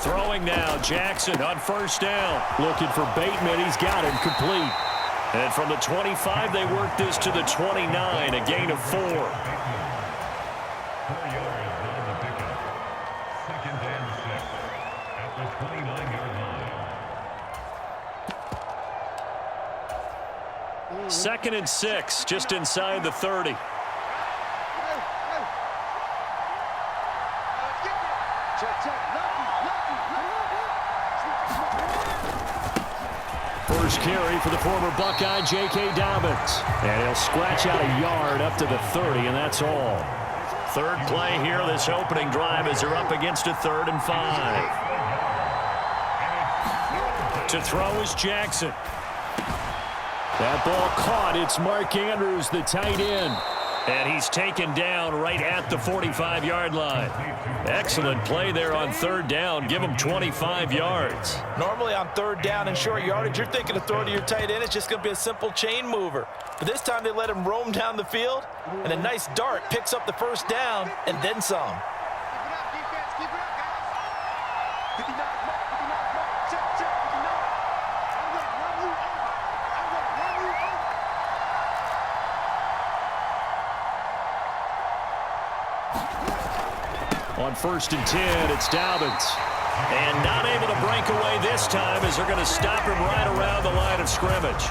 Throwing now, Jackson on first down. Looking for Bateman. He's got him complete. And from the 25, they work this to the 29, a gain of 4. 4 yards on the pickup. 2nd and 6 at the 29-yard line. 2nd and 6, just inside the 30. First carry for the former Buckeye, J.K. Dobbins. And he'll scratch out a yard up to the 30, and that's all. Third play here, this opening drive, as they're up against a 3rd and 5. To throw is Jackson. That ball caught. It's Mark Andrews, the tight end. And he's taken down right at the 45-yard line. Excellent play there on 3rd down. Give him 25 yards. Normally on 3rd down and short yardage, you're thinking of throwing to your tight end. It's just going to be a simple chain mover. But this time they let him roam down the field, and a nice dart picks up the 1st down and then some. On 1st and 10, it's Dobbins. And not able to break away this time as they're going to stop him right around the line of scrimmage.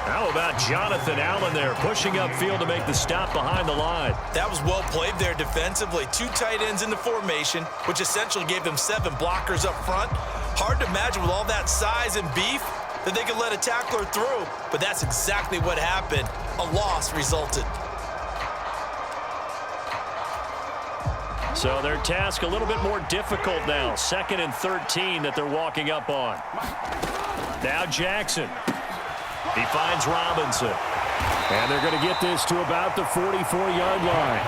How about Jonathan Allen there pushing upfield to make the stop behind the line? That was well played there defensively. 2 tight ends in the formation, which essentially gave them 7 blockers up front. Hard to imagine with all that size and beef that they could let a tackler through, but that's exactly what happened. A loss resulted. So their task a little bit more difficult now. 2nd and 13 that they're walking up on. Now Jackson. He finds Robinson. And they're going to get this to about the 44-yard line.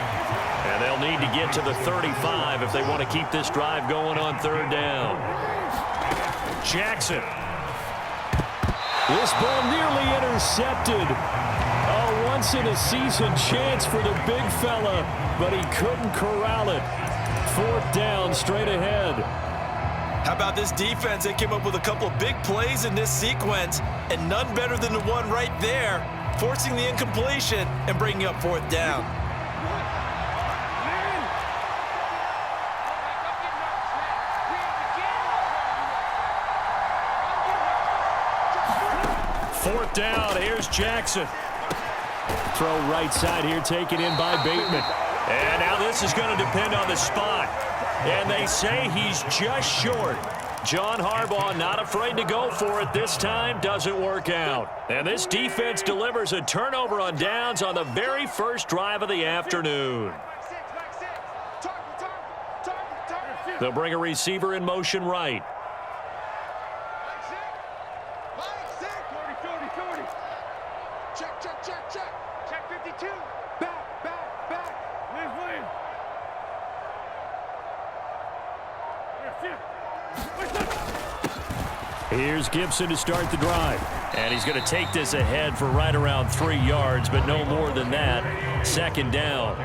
And they'll need to get to the 35 if they want to keep this drive going on 3rd down. Jackson. This ball nearly intercepted. A once-in-a-season chance for the big fella, but he couldn't corral it. 4th down, straight ahead. How about this defense? They came up with a couple of big plays in this sequence, and none better than the one right there, forcing the incompletion and bringing up 4th down. Fourth down, here's Jackson. Throw right side here, taken in by Bateman. And now this is going to depend on the spot. And they say he's just short. John Harbaugh not afraid to go for it this time. Doesn't work out. And this defense delivers a turnover on downs on the very first drive of the afternoon. They'll bring a receiver in motion right. Here's Gibson to start the drive. And he's going to take this ahead for right around 3 yards, but no more than that. 2nd down.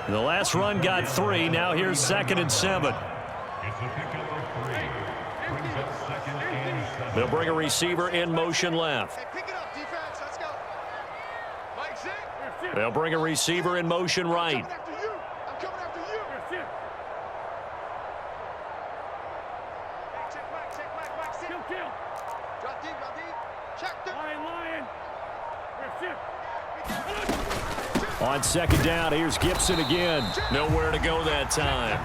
The last run got 3. Now here's 2nd and 7. They'll bring a receiver in motion left. They'll bring a receiver in motion right. On 2nd down, here's Gibson again. Nowhere to go that time.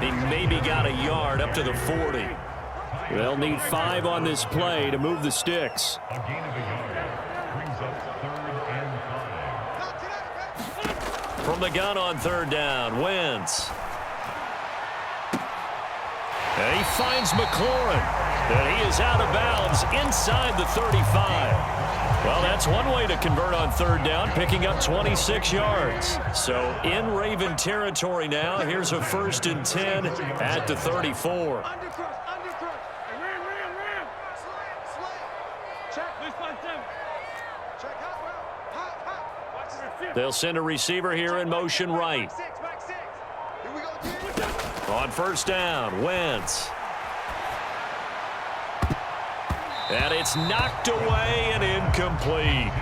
He maybe got a yard up to the 40. They'll need 5 on this play to move the sticks. A gain of a yard brings up 3rd and 5. From the gun on 3rd down, Wentz. And he finds McLaurin. And he is out of bounds inside the 35. Well, that's one way to convert on 3rd down, picking up 26 yards. So in Raven territory now. Here's a 1st and 10 at the 34. They'll send a receiver here in motion right. On 1st down, Wentz. And it's knocked away and incomplete.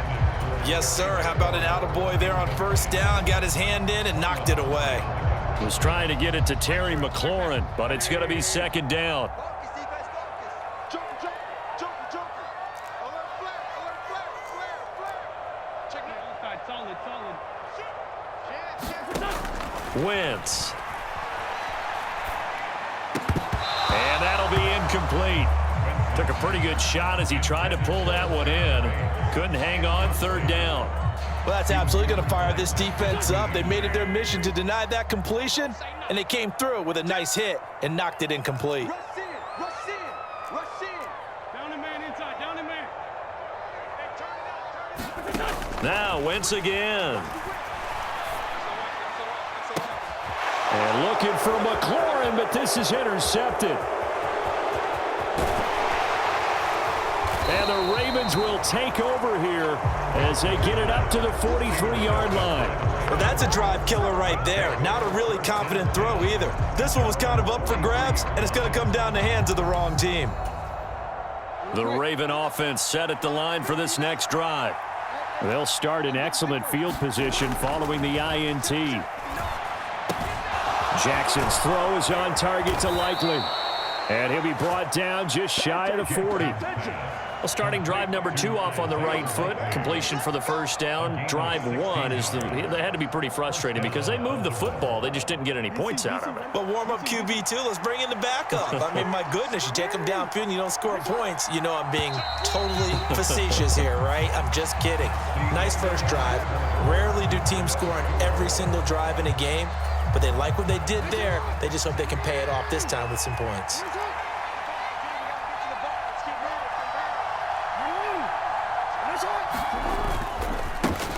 Yes, sir. How about an attaboy there on first down? Got his hand in and knocked it away. Was trying to get it to Terry McLaurin, but it's going to be second down. Wentz. And that'll be incomplete. Took a pretty good shot as he tried to pull that one in. Couldn't hang on, third down. Well, that's absolutely going to fire this defense up. They made it their mission to deny that completion, and they came through with a nice hit and knocked it incomplete. Now Wentz again. And looking for McLaurin, but this is intercepted. And the Ravens will take over here as they get it up to the 43-yard line. Well, that's a drive killer right there. Not a really confident throw either. This one was kind of up for grabs, and it's going to come down the hands of the wrong team. The Raven offense set at the line for this next drive. They'll start in excellent field position following the INT. Jackson's throw is on target to Likely. And he'll be brought down just shy of the 40. Well, starting drive number 2 off on the right foot. Completion for the first down. Drive 1 is they had to be pretty frustrated because they moved the football. They just didn't get any points out of it. But warm-up QB2, let's bring in the backup. I mean, my goodness, you take them downfield and you don't score points. You know I'm being totally facetious here, right? I'm just kidding. Nice first drive. Rarely do teams score on every single drive in a game, but they like what they did there. They just hope they can pay it off this time with some points.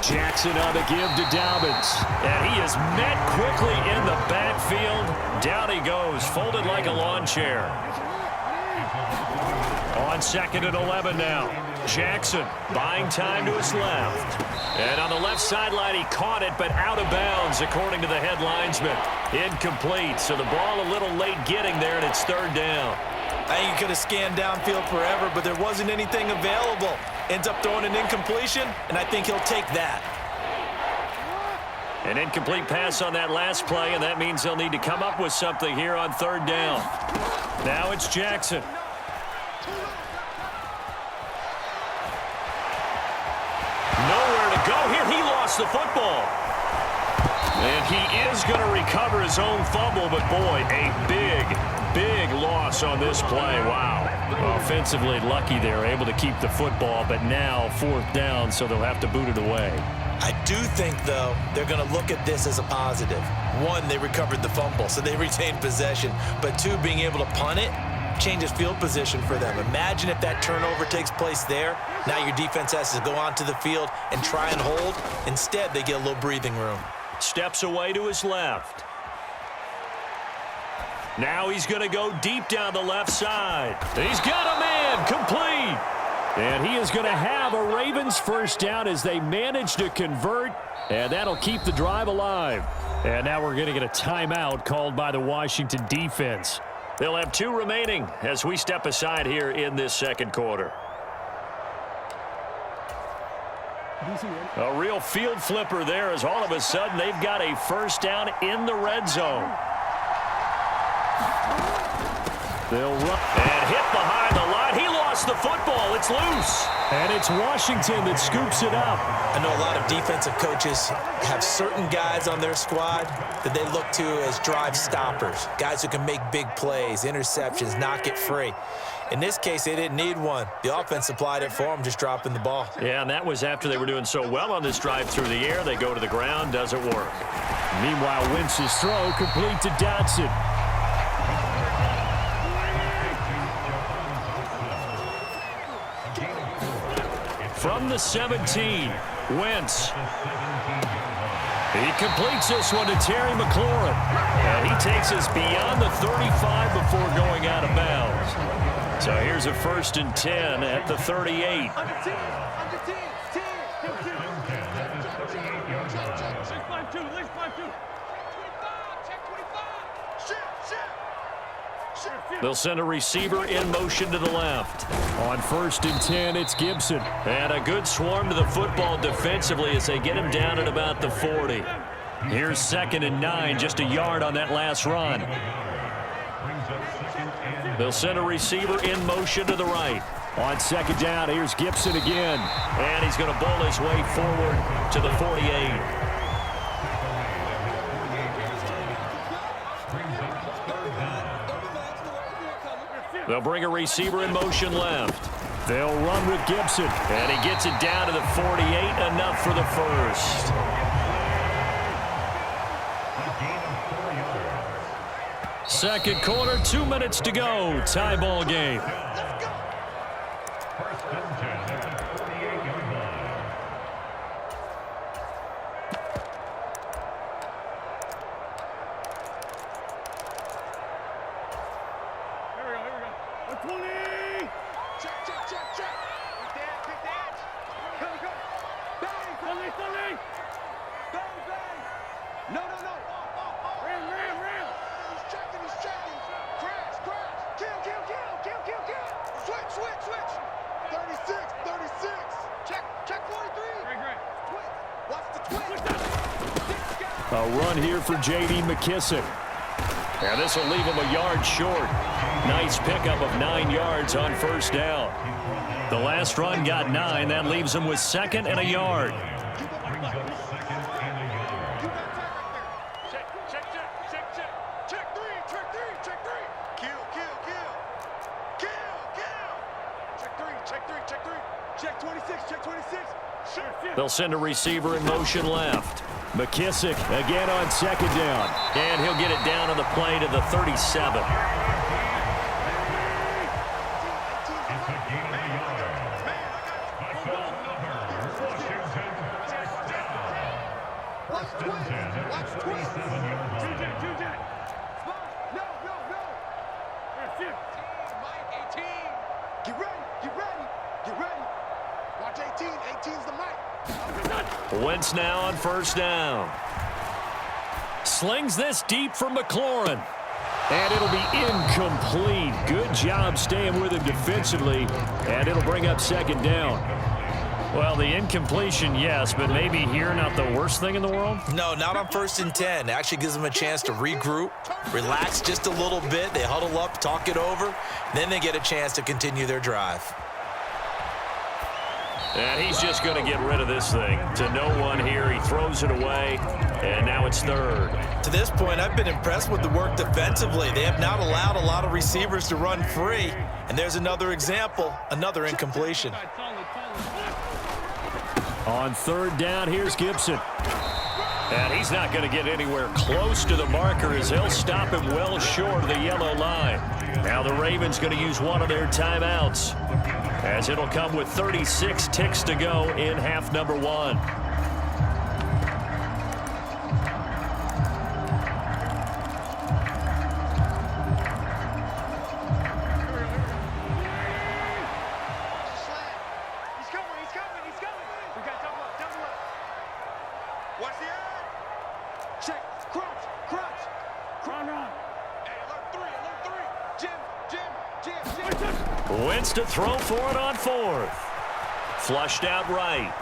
Jackson on the give to Dobbins. And he is met quickly in the backfield. Down he goes, folded like a lawn chair. On second and 11 now. Jackson buying time to his left. And on the left sideline, he caught it, but out of bounds, according to the head linesman. Incomplete, so the ball a little late getting there, and it's third down. I think he could have scanned downfield forever, but there wasn't anything available. Ends up throwing an incompletion, and I think he'll take that. An incomplete pass on that last play, and that means they'll need to come up with something here on third down. Now it's Jackson. Nowhere to go here. He lost the football. And he is going to recover his own fumble, but boy, a big loss on this play. Wow. Offensively lucky they're able to keep the football, but now fourth down, so they'll have to boot it away. I do think, though, they're going to look at this as a positive. One, they recovered the fumble, so they retained possession. But two, being able to punt it changes field position for them. Imagine if that turnover takes place there. Now your defense has to go onto the field and try and hold. Instead, they get a little breathing room. Steps away to his left. Now he's going to go deep down the left side. He's got a man, complete. And he is going to have a Ravens first down as they manage to convert, and that'll keep the drive alive. And now we're going to get a timeout called by the Washington defense. They'll have 2 remaining as we step aside here in this second quarter. A real field flipper there as all of a sudden they've got a first down in the red zone. They'll run and hit behind the line. He lost the football. It's loose. And it's Washington that scoops it up. I know a lot of defensive coaches have certain guys on their squad that they look to as drive stoppers, guys who can make big plays, interceptions, knock it free. In this case, they didn't need one. The offense supplied it for them, just dropping the ball. Yeah, and that was after they were doing so well on this drive through the air. They go to the ground, doesn't work. Meanwhile, Wentz's throw complete to Dotson. From the 17, Wentz. He completes this one to Terry McLaurin. And he takes us beyond the 35 before going out of bounds. So here's a 1st and 10 at the 38. They'll send a receiver in motion to the left. On 1st and 10, it's Gibson. And a good swarm to the football defensively as they get him down at about the 40. Here's 2nd and 9, just a yard on that last run. They'll send a receiver in motion to the right. On 2nd down, here's Gibson again. And he's going to bowl his way forward to the 48. They'll bring a receiver in motion left. They'll run with Gibson. And he gets it down to the 48, enough for the first. Second quarter, 2 minutes to go. Tie ball game. A run here for J.D. McKissick. And this will leave him a yard short. Nice pickup of 9 yards on 1st down. The last run got 9. That leaves him with 2nd and a yard. They'll send a receiver in motion left. McKissick again on 2nd down. And he'll get it down on the play to the 37. Wentz now on 1st down. Slings this deep for McLaurin. And it'll be incomplete. Good job staying with him defensively. And it'll bring up 2nd down. Well, the incompletion, yes, but maybe here not the worst thing in the world? No, not on 1st and 10. Actually gives them a chance to regroup, relax just a little bit. They huddle up, talk it over. Then they get a chance to continue their drive. And he's just going to get rid of this thing. To no one here. He throws it away, and now it's 3rd. To this point, I've been impressed with the work defensively. They have not allowed a lot of receivers to run free. And there's another example, another incompletion. On 3rd down, here's Gibson. And he's not going to get anywhere close to the marker as they'll stop him well short of the yellow line. Now the Ravens going to use one of their timeouts, as it'll come with 36 ticks to go in half number 1. Wentz to throw for it on 4th. Flushed out right.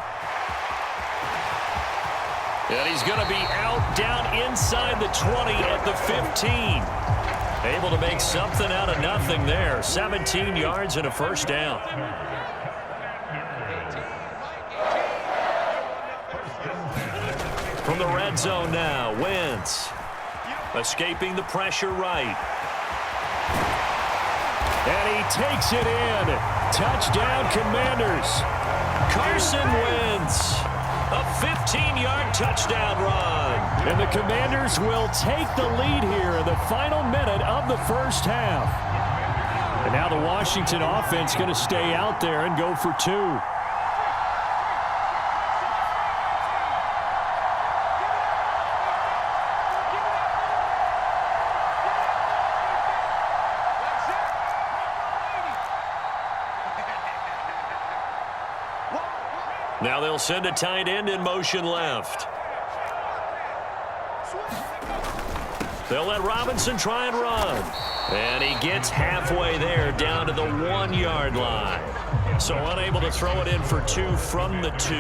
And he's going to be out down inside the 20 at the 15. Able to make something out of nothing there. 17 yards and a 1st down. From the red zone now, Wentz. Escaping the pressure right. And he takes it in. Touchdown, Commanders. Carson Wentz. A 15-yard touchdown run. And the Commanders will take the lead here in the final minute of the 1st half. And now the Washington offense going to stay out there and go for 2. Now they'll send a tight end in motion left. They'll let Robinson try and run. And he gets halfway there down to the 1-yard line. So unable to throw it in for 2 from the 2.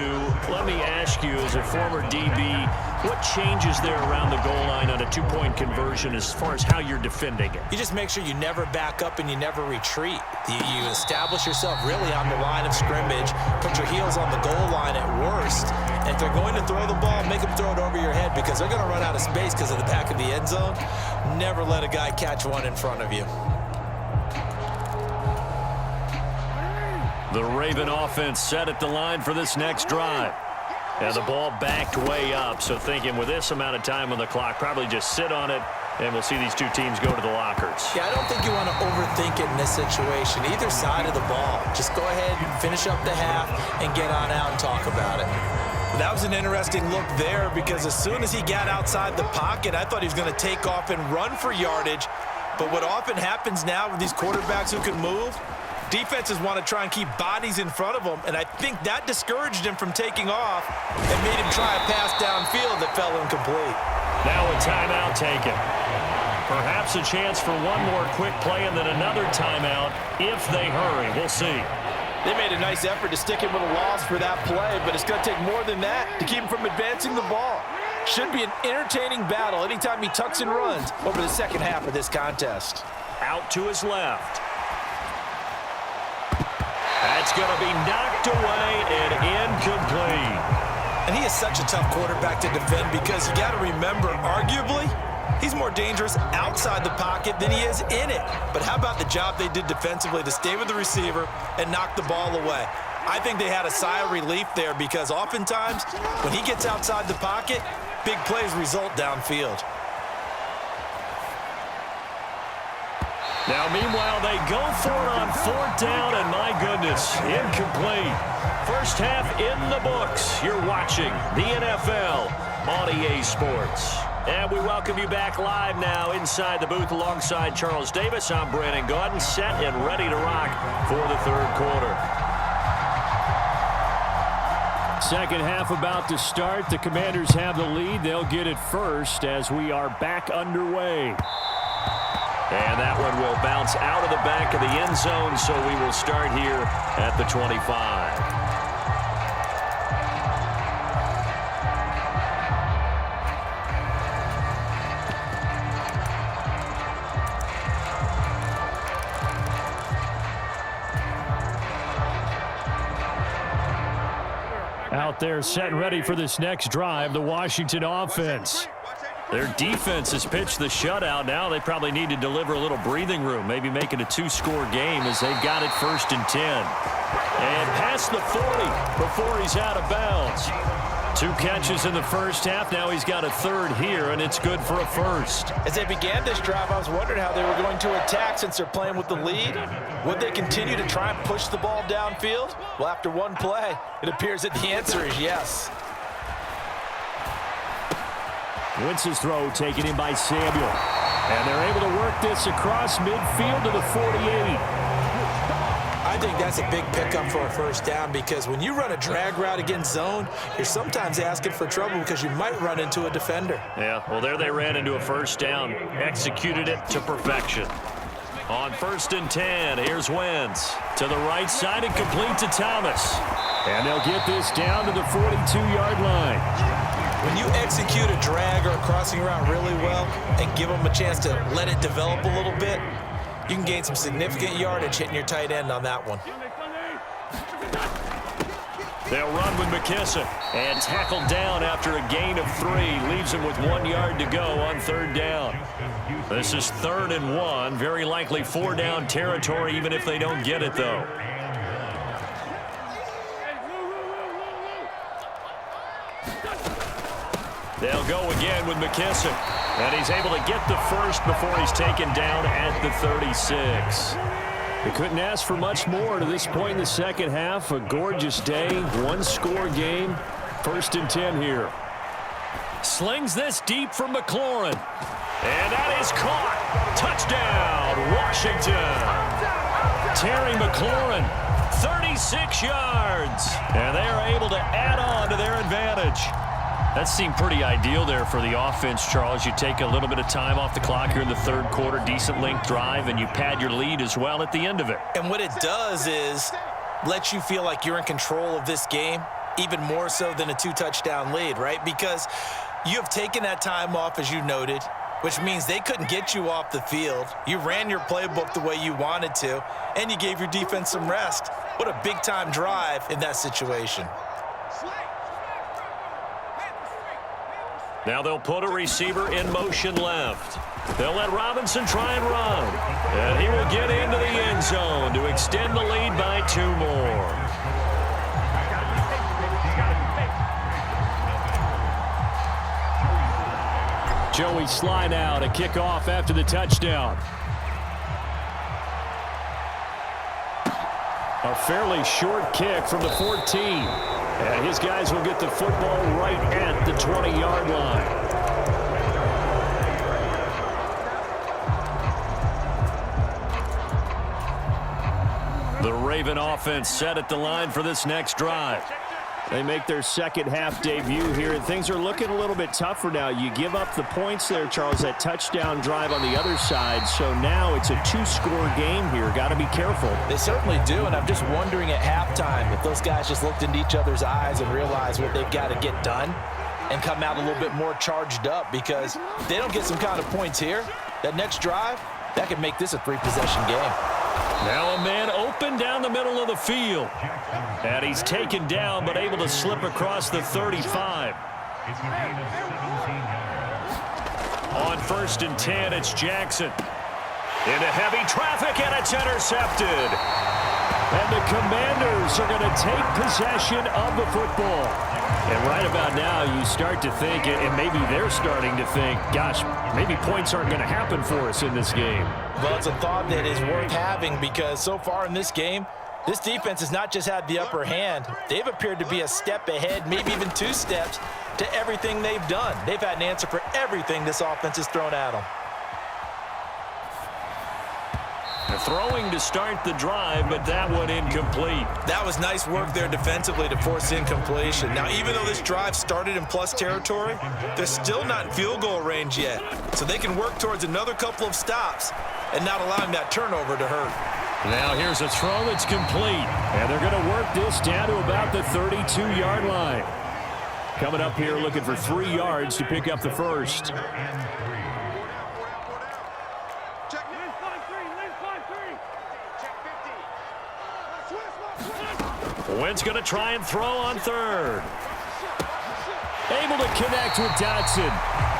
Let me ask you, as a former DB, what changes there around the goal line on a 2-point conversion as far as how you're defending it? You just make sure you never back up and you never retreat. You establish yourself really on the line of scrimmage, put your heels on the goal line at worst, and if they're going to throw the ball, make them throw it over your head because they're going to run out of space because of the back of the end zone. Never let a guy catch one in front of you. The Raven offense set at the line for this next drive. And the ball backed way up, so thinking with this amount of time on the clock, probably just sit on it, and we'll see these two teams go to the lockers. Yeah, I don't think you want to overthink it in this situation. Either side of the ball. Just go ahead and finish up the half and get on out and talk about it. That was an interesting look there because as soon as he got outside the pocket, I thought he was going to take off and run for yardage. But what often happens now with these quarterbacks who can move, defenses want to try and keep bodies in front of them, and I think that discouraged him from taking off and made him try a pass downfield that fell incomplete. Now a timeout taken. Perhaps a chance for one more quick play and then another timeout if they hurry. We'll see. They made a nice effort to stick him with a loss for that play, but it's going to take more than that to keep him from advancing the ball. Should be an entertaining battle anytime he tucks and runs over the second half of this contest. Out to his left. That's going to be knocked away and incomplete. And he is such a tough quarterback to defend because you got to remember, arguably, he's more dangerous outside the pocket than he is in it. But how about the job they did defensively to stay with the receiver and knock the ball away? I think they had a sigh of relief there because oftentimes when he gets outside the pocket, big plays result downfield. Now, meanwhile, they go for it on 4th down, and my goodness, incomplete. First half in the books. You're watching the NFL on EA Sports. And we welcome you back live now inside the booth alongside Charles Davis. I'm Brandon Gaudin, set and ready to rock for the third quarter. Second half about to start. The Commanders have the lead. They'll get it first as we are back underway. And that one will bounce out of the back of the end zone, so we will start here at the 25. Out there set and ready for this next drive, the Washington offense. Their defense has pitched the shutout. Now they probably need to deliver a little breathing room, maybe make it a 2-score game as they've got it 1st and 10. And past the 40 before he's out of bounds. 2 catches in the first half. Now he's got a 3rd here, and it's good for a 1st. As they began this drive, I was wondering how they were going to attack since they're playing with the lead. Would they continue to try and push the ball downfield? Well, after one play, it appears that the answer is yes. Wentz's throw taken in by Samuel. And they're able to work this across midfield to the 48. I think that's a big pickup for a 1st down because when you run a drag route against zone, you're sometimes asking for trouble because you might run into a defender. Yeah, well, there they ran into a 1st down. Executed it to perfection. On 1st and 10, here's Wentz. To the right side and complete to Thomas. And they'll get this down to the 42-yard line. When you execute a drag or a crossing route really well and give them a chance to let it develop a little bit, you can gain some significant yardage hitting your tight end on that one. They'll run with McKissick and tackled down after a gain of 3. Leaves him with 1 yard to go on 3rd down. This is 3rd and 1. Very likely 4-down territory even if they don't get it, though. They'll go again with McKissick. And he's able to get the 1st before he's taken down at the 36. They couldn't ask for much more to this point in the second half. A gorgeous day, 1-score game. 1st and 10 here. Slings this deep from McLaurin. And that is caught. Touchdown, Washington. Terry McLaurin, 36 yards. And they are able to add on to their advantage. That seemed pretty ideal there for the offense, Charles. You take a little bit of time off the clock here in the third quarter, decent length drive, and you pad your lead as well at the end of it. And what it does is let you feel like you're in control of this game, even more so than a 2-touchdown lead, right? Because you have taken that time off, as you noted, which means they couldn't get you off the field. You ran your playbook the way you wanted to, and you gave your defense some rest. What a big-time drive in that situation. Now they'll put a receiver in motion left. They'll let Robinson try and run. And he will get into the end zone to extend the lead by 2 more. Joey Sly now to kick off after the touchdown. A fairly short kick from the 14. And his guys will get the football right at the 20-yard line. The Raven offense set at the line for this next drive. They make their second half debut here, and things are looking a little bit tougher now. You give up the points there, Charles, that touchdown drive on the other side. So now it's a 2-score game here. Got to be careful. They certainly do, and I'm just wondering at halftime if those guys just looked into each other's eyes and realized what they've got to get done and come out a little bit more charged up, because if they don't get some kind of points here, that next drive, that could make this a 3-possession game. Now a man open down the middle of the field. And he's taken down, but able to slip across the 35. It's a gain of 17 yards. On 1st and 10, it's Jackson. Into heavy traffic, and it's intercepted. And the Commanders are going to take possession of the football. And right about now, you start to think, and maybe they're starting to think, gosh, maybe points aren't going to happen for us in this game. Well, it's a thought that is worth having, because so far in this game, this defense has not just had the upper hand. They've appeared to be a step ahead, maybe even 2 steps, to everything they've done. They've had an answer for everything this offense has thrown at them. Throwing to start the drive, but that one incomplete. That was nice work there defensively to force incompletion. Now, even though this drive started in plus territory, they're still not in field goal range yet. So they can work towards another couple of stops and not allowing that turnover to hurt. Now here's a throw that's complete. And they're going to work this down to about the 32-yard line. Coming up here looking for 3 yards to pick up the first. Wentz going to try and throw on 3rd. Able to connect with Dotson.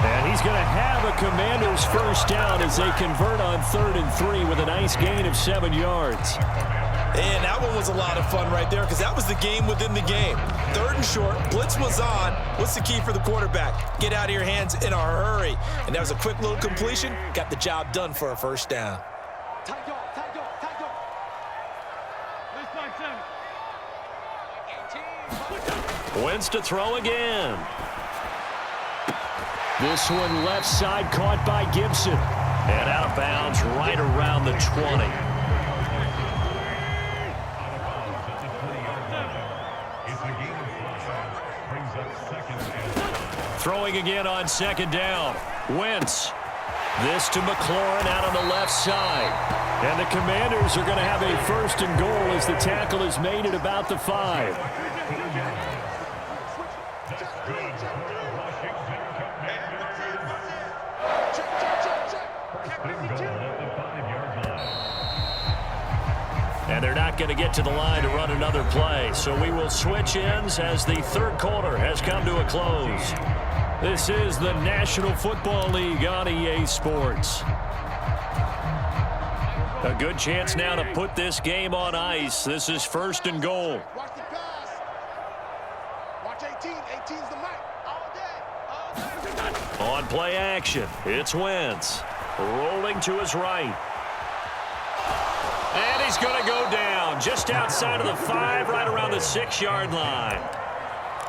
And he's going to have a Commanders first down as they convert on 3rd and 3 with a nice gain of 7 yards. And that one was a lot of fun right there, because that was the game within the game. 3rd and short, blitz was on. What's the key for the quarterback? Get out of your hands in a hurry. And that was a quick little completion. Got the job done for a first down. Wentz to throw again. This one left side caught by Gibson. And out of bounds right around the 20. Throwing again on 2nd down. Wentz. This to McLaurin out on the left side. And the Commanders are going to have a 1st and goal as the tackle is made at about the 5. And they're not going to get to the line to run another play. So we will switch ends as the 3rd quarter has come to a close. This is the National Football League on EA Sports. A good chance now to put this game on ice. This is 1st and goal. Watch the pass. Watch 18. 18's the mic. All day. On play action, it's Wentz. Rolling to his right. And he's going to go down just outside of the 5, right around the 6-yard line.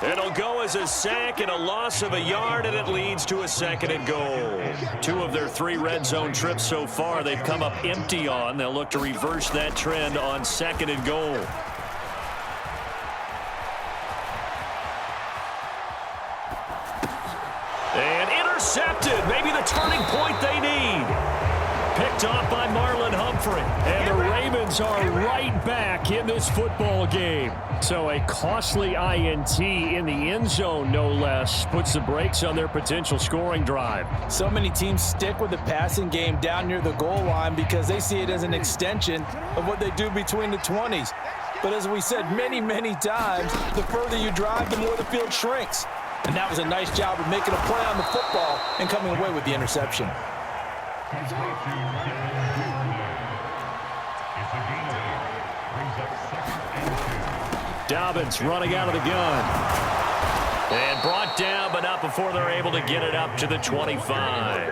It'll go as a sack and a loss of a yard, and it leads to a 2nd and goal. 2 of their 3 red zone trips so far they've come up empty on. They'll look to reverse that trend on 2nd and goal. intercepted. Maybe the turning point they need. Picked off by Marlon Humphrey. And the Ravens are right back in this football game. So a costly INT in the end zone, no less, puts the brakes on their potential scoring drive. So many teams stick with the passing game down near the goal line because they see it as an extension of what they do between the 20s. But as we said many, many times, the further you drive, the more the field shrinks. And that was a nice job of making a play on the football and coming away with the interception. Dobbins running out of the gun. And brought down, but not before they're able to get it up to the 25.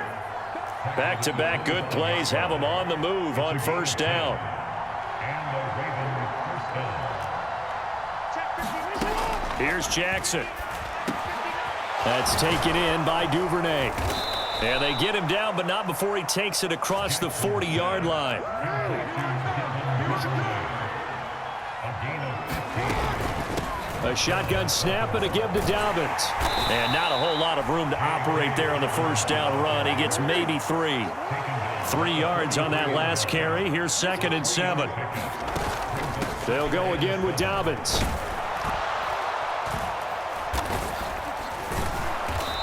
Back-to-back good plays have them on the move on first down. Here's Jackson. That's taken in by Duvernay. And they get him down, but not before he takes it across the 40-yard line. A shotgun snap and a give to Dobbins. And not a whole lot of room to operate there on the first down run. He gets maybe 3. 3 yards on that last carry. Here's 2nd and 7. They'll go again with Dobbins.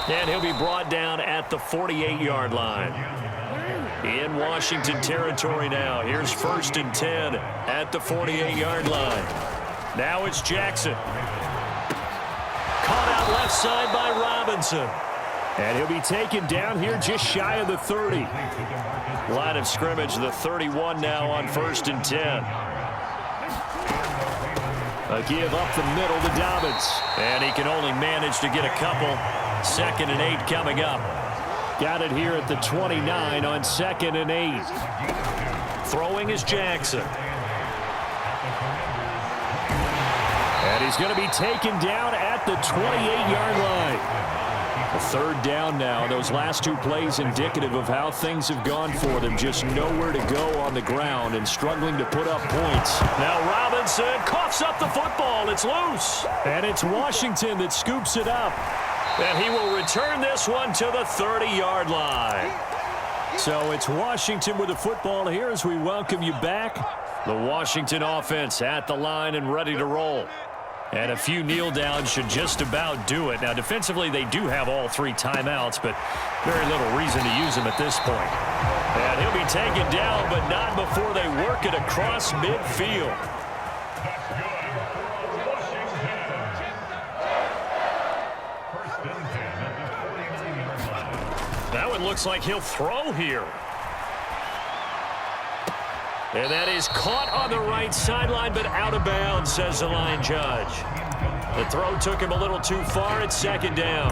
And he'll be brought down at the 48-yard line. In Washington territory now. Here's 1st and 10 at the 48-yard line. Now it's Jackson. Caught out left side by Robinson. And he'll be taken down here just shy of the 30. Line of scrimmage, the 31 now on 1st and 10. A give up the middle to Dobbins. And he can only manage to get a couple. 2nd and 8 coming up. Got it here at the 29 on 2nd and 8. Throwing is Jackson. And he's going to be taken down at the 28-yard line. A 3rd down now. Those last 2 plays indicative of how things have gone for them. Just nowhere to go on the ground and struggling to put up points. Now Robinson coughs up the football. It's loose. And it's Washington that scoops it up. And he will return this one to the 30-yard line. So it's Washington with the football here as we welcome you back. The Washington offense at the line and ready to roll. And a few kneel downs should just about do it. Now, defensively, they do have all 3 timeouts, but very little reason to use them at this point. And he'll be taken down, but not before they work it across midfield. That one looks like he'll throw here. And that is caught on the right sideline, but out of bounds, says the line judge. The throw took him a little too far. It's 2nd down.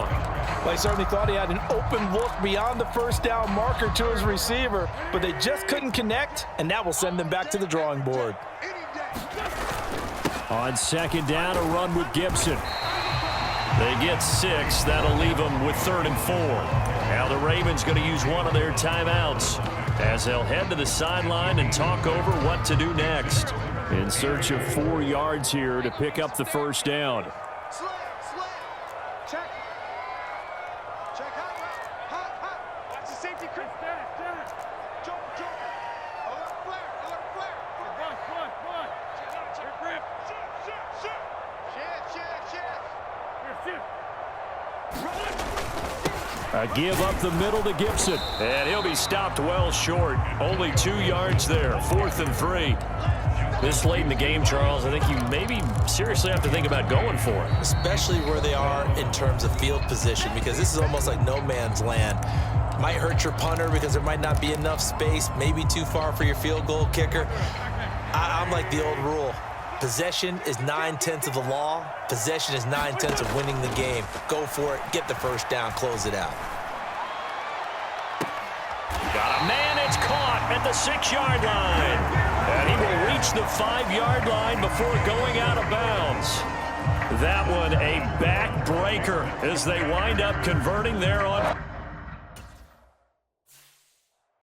Well, I certainly thought he had an open look beyond the first down marker to his receiver, but they just couldn't connect, and that will send them back to the drawing board. On 2nd down, a run with Gibson. They get 6. That'll leave them with 3rd and 4. Now the Ravens going to use one of their timeouts as they'll head to the sideline and talk over what to do next. In search of 4 yards here to pick up the first down. Check. Check hot. Watch the safety creep. Jump. Alert flare. Run. Check grip. Shoot. A give up the middle to Gibson. And he'll be stopped well short. Only 2 yards there. 4th and 3. This late in the game, Charles, I think you maybe seriously have to think about going for it. Especially where they are in terms of field position, because this is almost like no man's land. Might hurt your punter because there might not be enough space, maybe too far for your field goal kicker. I'm like the old rule. Possession is 9/10 of the law. Possession is 9/10 of winning the game. Go for it. Get the first down. Close it out. Got a man. It's caught at the 6-yard line. And he will reach the 5-yard line before going out of bounds. That one a backbreaker as they wind up converting there on